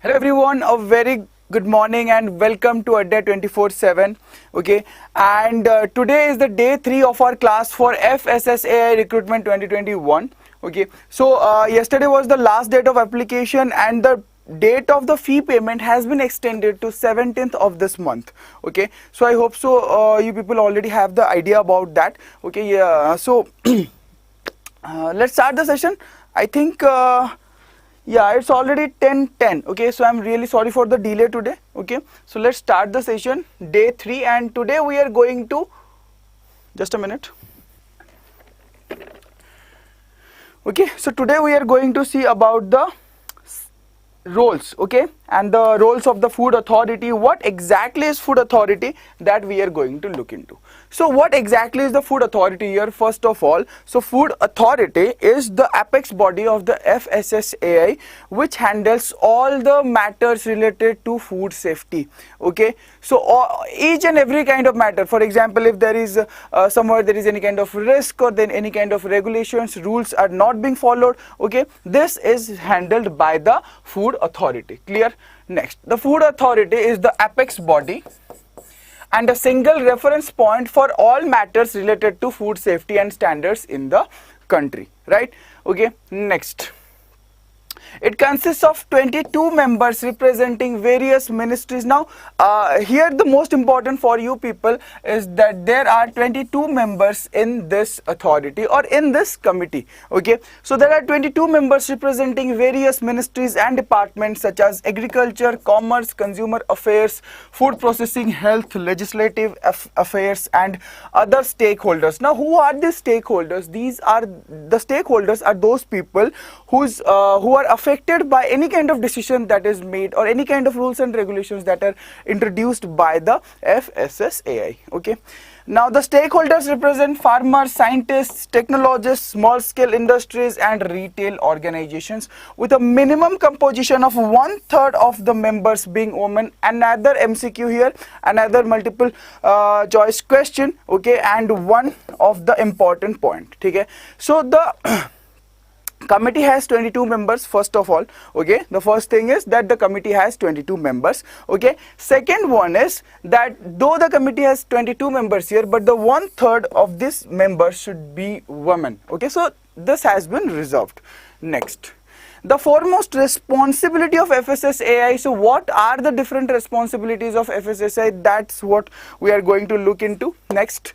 Hello everyone, a very good morning and welcome to ADDA247. Okay, and today is the day 3 of our class for FSSAI Recruitment 2021. Okay, so yesterday was the last date of application and the date of the fee payment has been extended to 17th of this month. Okay, so I hope so you people already have the idea about that. Okay, yeah, so let's start the session. I think yeah, it's already 10:10. Okay, so I'm really sorry for the delay today. Okay, so let's start the session, day 3, and today we are going to, just a minute. Okay, so today we are going to see about the roles, okay, and the roles of the food authority. What exactly is food authority, that we are going to look into. So what exactly is the food authority here? First of all, so food authority is the apex body of the FSSAI which handles all the matters related to food safety. Okay, so each and every kind of matter, for example, if there is somewhere there is any kind of risk or then any kind of regulations, rules are not being followed, okay, this is handled by the food authority. Clear? Next, the food authority is the apex body and a single reference point for all matters related to food safety and standards in the country, right? Okay, next, it consists of 22 members representing various ministries. Now here the most important for you people is that there are 22 members in this authority or in this committee. Okay, so there are 22 members representing various ministries and departments such as agriculture, commerce, consumer affairs, food processing, health, legislative affairs and other stakeholders. Now who are these stakeholders? These are the stakeholders are those people who are affected by any kind of decision that is made or any kind of rules and regulations that are introduced by the FSSAI. Okay, now the stakeholders represent farmers, scientists, technologists, small scale industries and retail organizations with a minimum composition of 1/3 of the members being women. Another MCQ here, another multiple choice question, okay, and one of the important point. Okay, so the committee has 22 members. First of all, okay, the first thing is that the committee has 22 members. Okay, second one is that though the committee has 22 members here, but the 1/3 of this members should be women. Okay, so this has been reserved. Next, the foremost responsibility of FSSAI. So what are the different responsibilities of FSSAI? That's what we are going to look into. Next,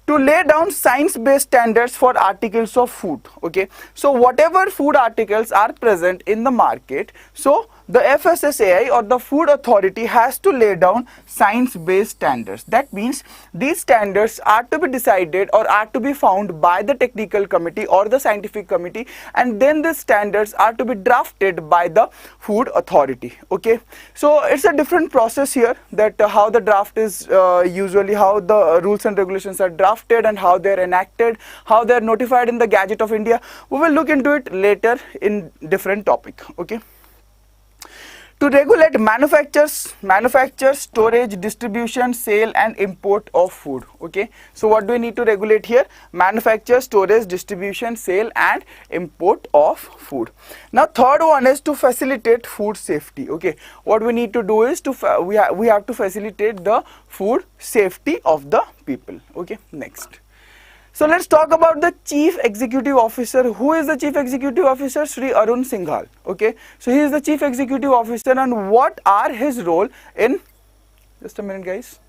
to lay down science-based standards for articles of food. Okay, so whatever food articles are present in the market, so the FSSAI or the food authority has to lay down science-based standards. That means these standards are to be decided or are to be found by the technical committee or the scientific committee, and then the standards are to be drafted by the food authority. Okay, so it's a different process here, that how the draft is usually how the rules and regulations are drafted and how they are enacted, how they are notified in the Gazette of India. We will look into it later in different topic. Okay, to regulate manufacture, storage, distribution, sale and import of food. Okay, so what do we need to regulate here? Manufacture, storage, distribution, sale and import of food. Now third one is to facilitate food safety. Okay, what we need to do is to we have to facilitate the food safety of the people. Okay, next, so let's talk about the Chief Executive Officer. Who is the Chief Executive Officer? Shri Arun Singhal. Okay, so he is the Chief Executive Officer, and what are his role in, just a minute guys.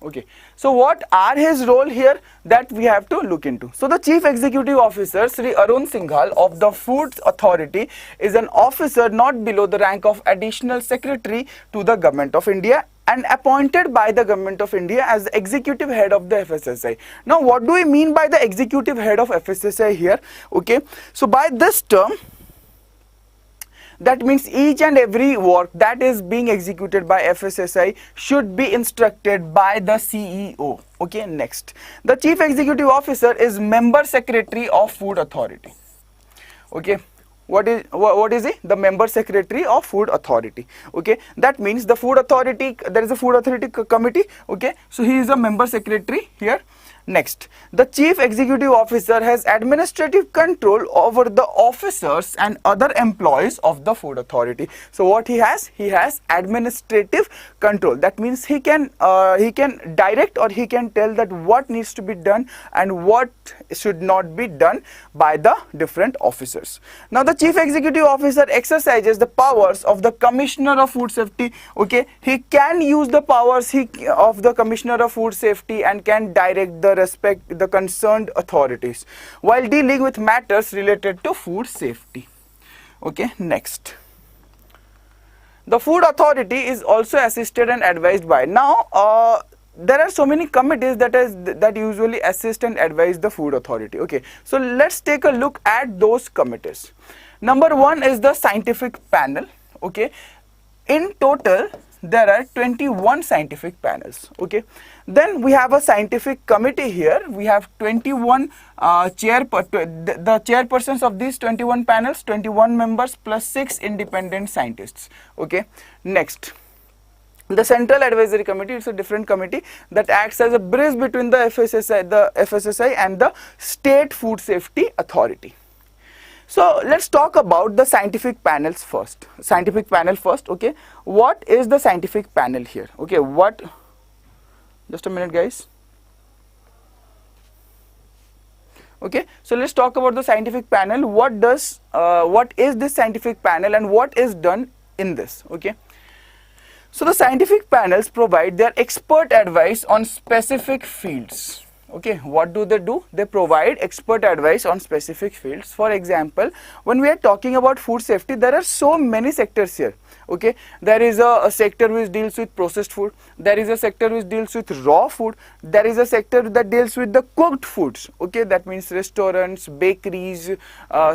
Okay, so what are his role here, that we have to look into. So the Chief Executive Officer Shri Arun Singhal of the Food Authority is an officer not below the rank of Additional Secretary to the Government of India and appointed by the Government of India as the executive head of the FSSAI. Now what do we mean by the executive head of FSSAI here? Okay, so by this term, that means each and every work that is being executed by FSSAI should be instructed by the CEO. Okay, next, the Chief Executive Officer is Member Secretary of Food Authority. Okay, what is he? The Member Secretary of Food Authority. Okay, that means the Food Authority, there is a Food Authority committee. Okay, so he is a Member Secretary here, Next, the Chief Executive Officer has administrative control over the officers and other employees of the Food Authority. So what he has? He has administrative control. That means he can direct, or he can tell that what needs to be done and what should not be done by the different officers. Now the Chief Executive Officer exercises the powers of the Commissioner of Food Safety. Okay, he can use the powers of the Commissioner of Food Safety and can direct the concerned authorities while dealing with matters related to food safety. Okay, next. The Food Authority is also assisted and advised by. Now, there are so many committees that usually assist and advise the Food Authority. Okay, so let's take a look at those committees. Number one is the scientific panel. Okay, in total there are 21 scientific panels. Okay, then we have a scientific committee here. We have 21 the chairpersons of these 21 panels, 21 members plus 6 independent scientists. Okay, next, the Central Advisory Committee is a different committee that acts as a bridge between the FSSAI and the State Food Safety Authority. So let's talk about the scientific panels first. Scientific panel first. Okay, what is the scientific panel here? Okay, just a minute, guys. Okay, so let's talk about the scientific panel. What is this scientific panel and what is done in this? Okay, so the scientific panels provide their expert advice on specific fields. Okay, what do? They provide expert advice on specific fields. For example, when we are talking about food safety, there are so many sectors here. Okay, there is a sector which deals with processed food, there is a sector which deals with raw food, there is a sector that deals with the cooked foods. Okay, that means restaurants, bakeries,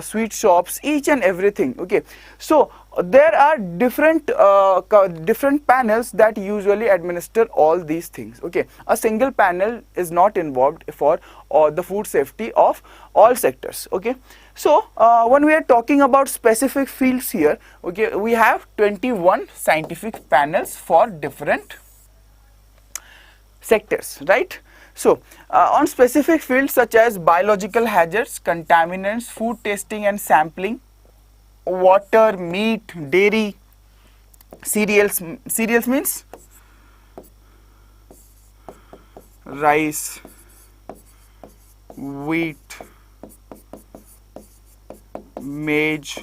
sweet shops, each and everything. Okay, so there are different panels that usually administer all these things. Okay, a single panel is not involved for the food safety of all sectors. Okay, so when we are talking about specific fields here, okay, we have 21 scientific panels for different sectors, right? So on specific fields such as biological hazards, contaminants, food testing and sampling, water, meat, dairy, cereals means rice, wheat, maize,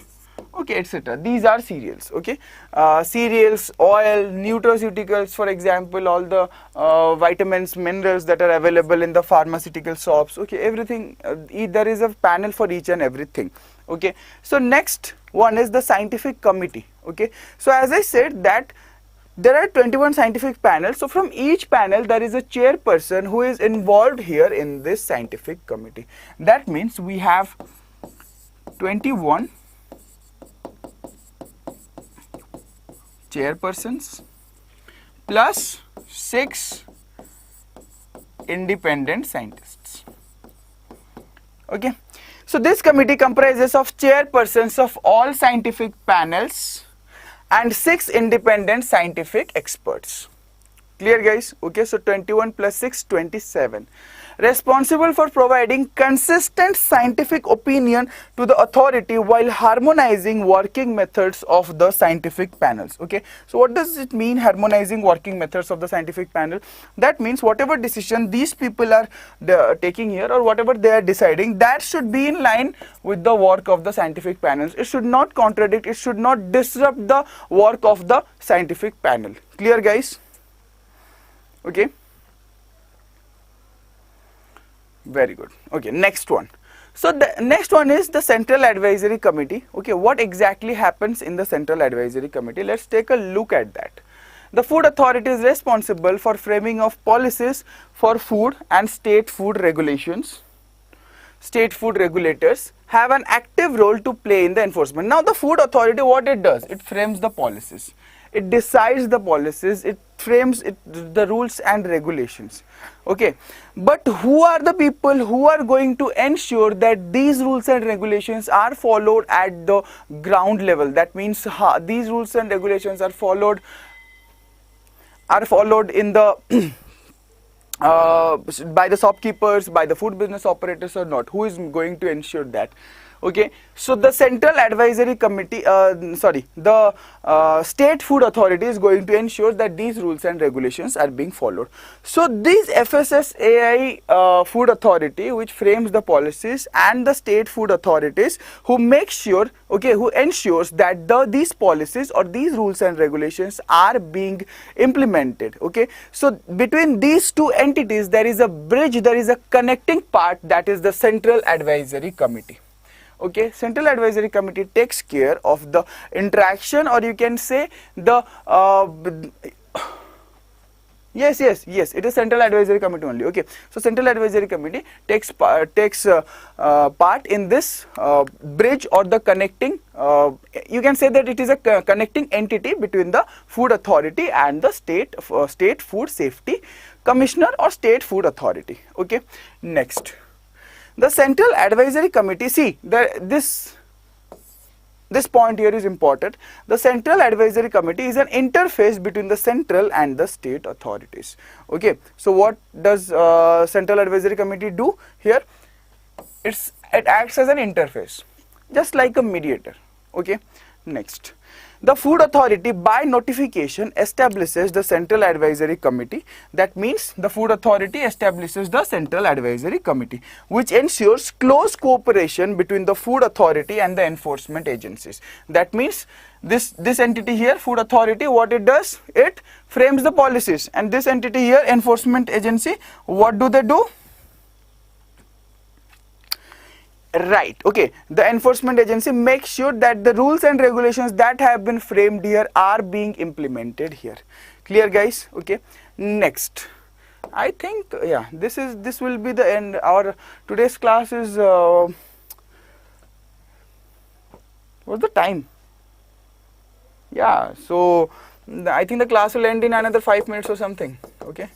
okay, etc. These are cereals. Okay, cereals, oil, nutraceuticals, for example, all the vitamins, minerals that are available in the pharmaceutical shops. Okay, everything, there is a panel for each and everything. Okay, so next one is the scientific committee. Okay, so as I said that there are 21 scientific panels. So from each panel there is a chairperson who is involved here in this scientific committee. That means we have 21 chairpersons plus 6 independent scientists. Okay, so this committee comprises of chairpersons of all scientific panels and 6 independent scientific experts. Clear, guys? Okay, so 21 plus 6, 27. Responsible for providing consistent scientific opinion to the authority while harmonizing working methods of the scientific panels. Okay, so what does it mean, harmonizing working methods of the scientific panel? That means whatever decision these people are taking here, or whatever they are deciding, that should be in line with the work of the scientific panels. It should not contradict, it should not disrupt the work of the scientific panel. Clear, guys? Okay, very good. Okay, next one. So the next one is the Central Advisory Committee. Okay, what exactly happens in the Central Advisory Committee? Let's take a look at that. The Food Authority is responsible for framing of policies for food, and state food regulations. State food regulators have an active role to play in the enforcement. Now the Food Authority, what it does? It frames the policies. It decides the policies, it frames the rules and regulations. Okay, but who are the people who are going to ensure that these rules and regulations are followed at the ground level? That means these rules and regulations are followed in the by the shopkeepers, by the food business operators or not? Who is going to ensure that? Okay, so the Central Advisory Committee, the State Food Authority is going to ensure that these rules and regulations are being followed. So this FSSAI Food Authority, which frames the policies, and the state food authorities who make sure, okay, who ensures that these policies or these rules and regulations are being implemented. Okay, so between these two entities there is a bridge, there is a connecting part, that is the Central Advisory Committee. Okay, Central Advisory Committee takes care of the interaction, or you can say the yes, it is Central Advisory Committee only. Okay, so Central Advisory Committee takes part in this bridge, or the connecting, you can say that it is a connecting entity between the Food Authority and the State Food Safety Commissioner or State Food Authority. Okay, next, the Central Advisory Committee, see this point here is important. The Central Advisory Committee is an interface between the central and the state authorities. Okay, so what does Central Advisory Committee do here? It acts as an interface, just like a mediator. Okay, next, the Food Authority by notification establishes the Central Advisory Committee. That means the Food Authority establishes the Central Advisory Committee, which ensures close cooperation between the Food Authority and the enforcement agencies. That means this entity here, Food Authority, what it does? It frames the policies, and this entity here, enforcement agency, what do they do? Right, okay, the enforcement agency makes sure that the rules and regulations that have been framed here are being implemented here. Clear, guys? Okay, next, I think, yeah, this will be the end. Our today's class is what's the time? Yeah, so I think the class will end in another 5 minutes or something. Okay,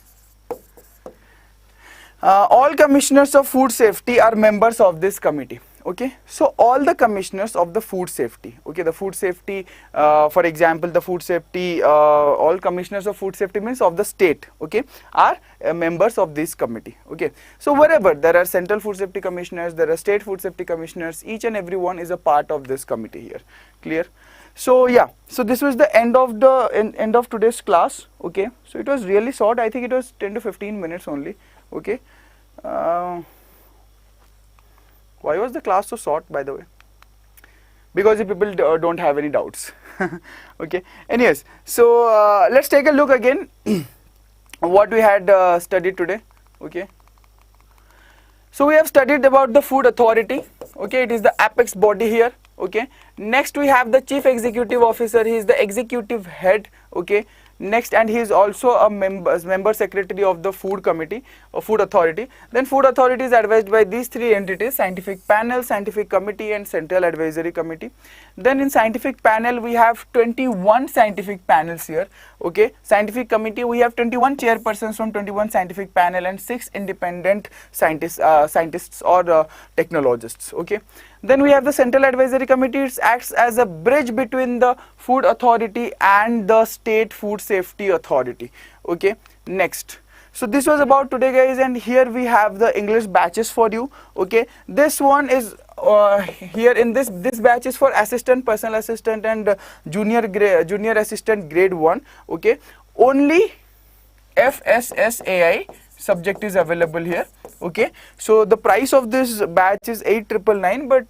all commissioners of food safety are members of this committee. Okay, so all the commissioners of the food safety, okay, the food safety, for example, the food safety, all commissioners of food safety means of the state, okay, are members of this committee. Okay, so wherever there are central food safety commissioners, there are state food safety commissioners, each and every one is a part of this committee here. Clear? So yeah, so this was the end of today's class. Okay, so it was really short. I think it was 10 to 15 minutes only. Okay, why was the class so short, by the way? Because the people don't have any doubts. Okay, anyways, so let's take a look again what we had studied today. Okay, so we have studied about the Food Authority. Okay, it is the apex body here. Okay, next we have the Chief Executive Officer. He is the executive head. Okay, next, and he is also a member secretary of the Food Committee or Food Authority. Then Food Authority is advised by these three entities: Scientific Panel, Scientific Committee, and Central Advisory Committee. Then in Scientific Panel we have 21 scientific panels here. Okay, Scientific Committee we have 21 chairpersons from 21 scientific panel and 6 independent scientists or technologists. Okay, then we have the Central Advisory Committee. It acts as a bridge between the Food Authority and the State Food Safety Authority. Okay, next, so this was about today, guys, and here we have the English batches for you. Okay, this one is here in this batch is for assistant, personal assistant, and junior assistant grade 1. Okay, only FSSAI subject is available here. Okay, so the price of this batch is 8,999, but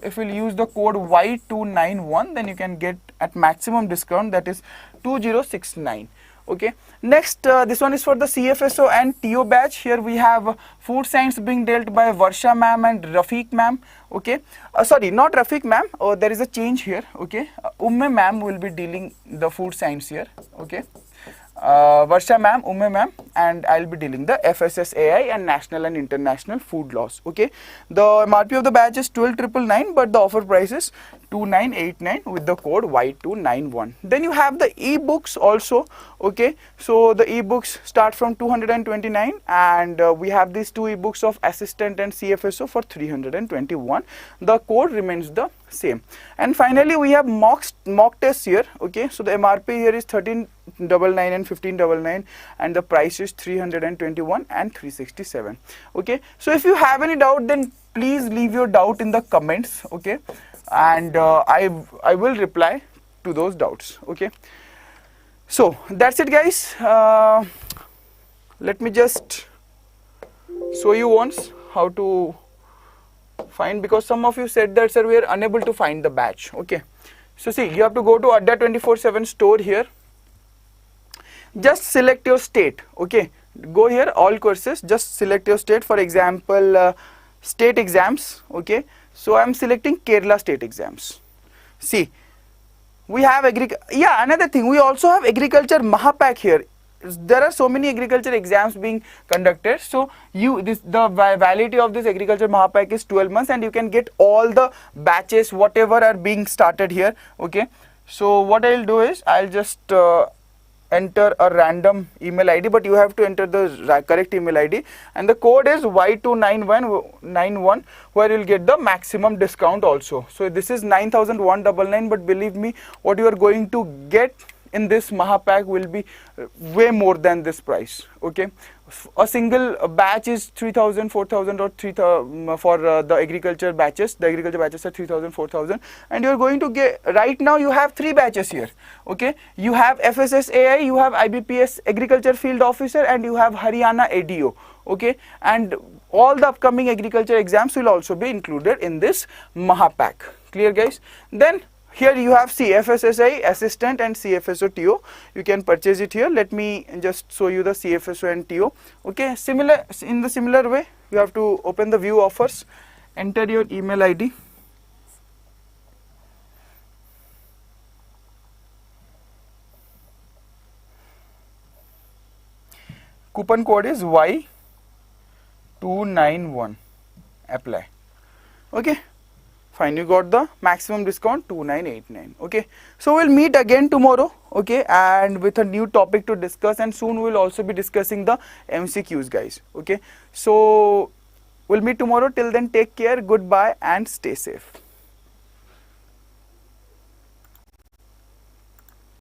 if we'll use the code Y291, then you can get at maximum discount, that is 2069. Okay, next, this one is for the CFSO and TO batch. Here we have food science being dealt by Varsha ma'am and Rafiq ma'am. Okay, sorry, not Rafiq ma'am, there is a change here. Okay, Umme ma'am will be dealing the food science here. Okay, Varsha ma'am, Umme ma'am, and I'll be dealing the FSSAI and national and international food laws. Okay, the MRP of the batch is 12,999, but the offer price is 2989 with the code Y291. Then you have the ebooks also. Okay, so the ebooks start from 229, and we have these two ebooks of assistant and CFSO for 321. The code remains the same. And finally we have mock tests here. Okay, so the MRP here is 13,999 and 15,999, and the price is is 321 and 367. Okay, so if you have any doubt, then please leave your doubt in the comments. Okay, and I will reply to those doubts. Okay, so that's it, guys. Let me just show you once how to find, because some of you said that, sir, we are unable to find the batch. Okay, so see, you have to go to ADDA247 store here. Just select your state. Okay, go here, all courses, just select your state. For example, state exams. Okay, so I am selecting Kerala state exams. See, we have another thing, we also have agriculture Mahapack here. There are so many agriculture exams being conducted, so the validity of this agriculture Mahapack is 12 months, and you can get all the batches whatever are being started here. Okay, so what I'll do is I'll just enter a random email ID, but you have to enter the correct email ID, and the code is Y29191, where you'll get the maximum discount also. So this is 9,199, but believe me, what you are going to get in this Mahapack will be way more than this price. Okay, a single batch is 3,000, 4,000, or 3,000 for the agriculture batches. The agriculture batches are 3,000, 4,000, and you're going to get, right now you have 3 batches here. Okay, you have FSSAI, you have IBPS agriculture field officer, and you have Haryana ADO. Okay, and all the upcoming agriculture exams will also be included in this Mahapack. Clear, guys? Then here you have FSSAI assistant and CFSO TO. You can purchase it here. Let me just show you the CFSO and TO. Okay, in the similar way, you have to open the view offers, enter your email ID. Coupon code is Y291. Apply. Okay. Fine, you got the maximum discount 2989. Okay, so we'll meet again tomorrow. Okay, and with a new topic to discuss, and soon we'll also be discussing the MCQs, guys. Okay, so we'll meet tomorrow. Till then, take care, goodbye, and stay safe.